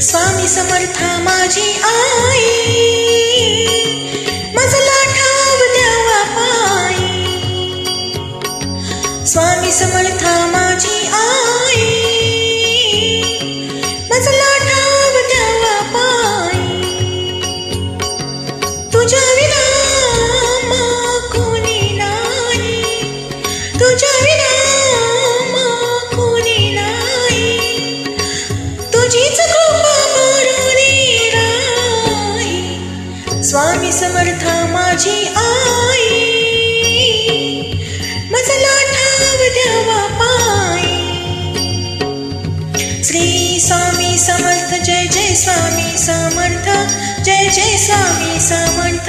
स्वामी समर्था माझी आई, मजला ठाव द्यावा पायी. स्वामी समर्था माझी आई, मजला ठाव द्यावा पायी. तुझ्या विना मग कोणी नाही, तुझ्या विना मग कोणी नाही. तुझीच कृपा करुणी राही. स्वामी समर्था माझी आई, मजला ठाव द्यावा पायी. श्री स्वामी समर्थ, जय जय स्वामी समर्थ, जय जय स्वामी समर्थ.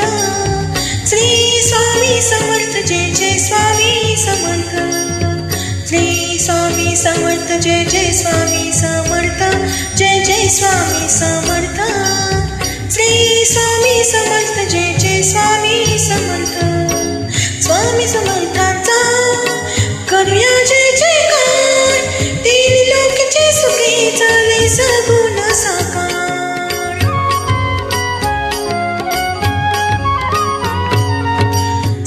श्री स्वामी समर्थ, जय जय स्वामी समर्थ. श्री स्वामी समर्थ, जय जय स्वामी समर्थ, जय जय स्वामी समर्थ. श्री स्वामी समर्थ, जय जय स्वामी समर्थ. स्वामी समर्थांचा करूया जय जयकार, तीन लोकांचे सुखी झाले सगुण साकार.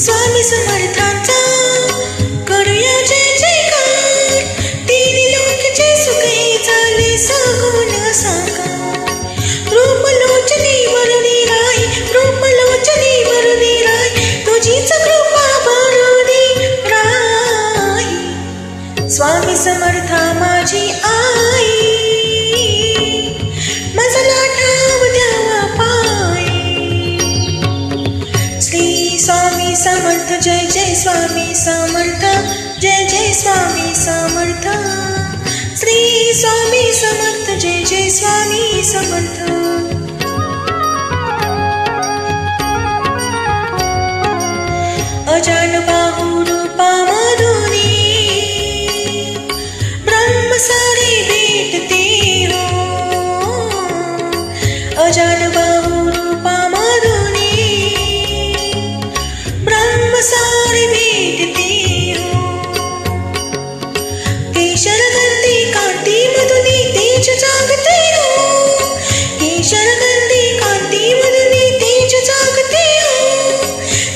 स्वामी समर्थांचा करूया जय जयकार, तीन लोकांचे सुखी झाले सगुण साकार. रूपलोचनी वरुणी राही, रूपलोचनी वरुणी राही. तुझीच कृपा वरुणी राही. स्वामी समर्था माझी आई, मजला ठाव द्यावा पायी. श्री स्वामी समर्थ, जय जय स्वामी समर्थ, जय जय स्वामी समर्थ. श्री स्वामी समर्थ, जय जय स्वामी समर्थ. अजान बाहु रूपा मधुरी, ब्रह्म सारी भेटती हो. अजान बाहु रूपा मधुरी, ब्रह्म सारी भेटती हो. केशर गंधी कांती मधुनी तेज जागते हो. केशर गंधी कांती मधुनी तेज जागते हो.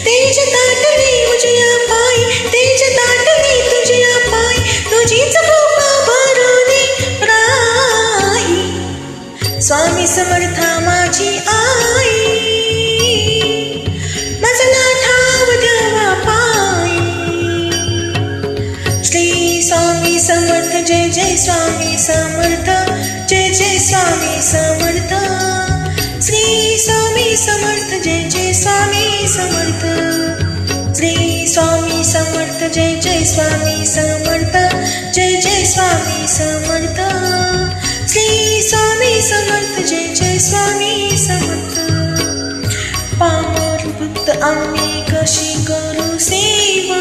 तेज दाटली तुझ्या पायी, तेज दाटली तुझ्या पायी. तुझीच कृपा भरुणी राही. स्वामी समर्था माझी आई, मजला ठाव द्यावा पायी. श्री स्वामी समर्थ, जय जय स्वामी समर्थ, जय जय स्वामी समर्थ. श्री स्वामी समर्थ, जय जय स्वामी समर्थ. श्री स्वामी समर्थ, जय जय स्वामी समर्थ, जय जय स्वामी समर्थ. श्री स्वामी समर्थ, जय जय स्वामी समर्थ. पामर भक्त आम्ही कशी करू सेवा,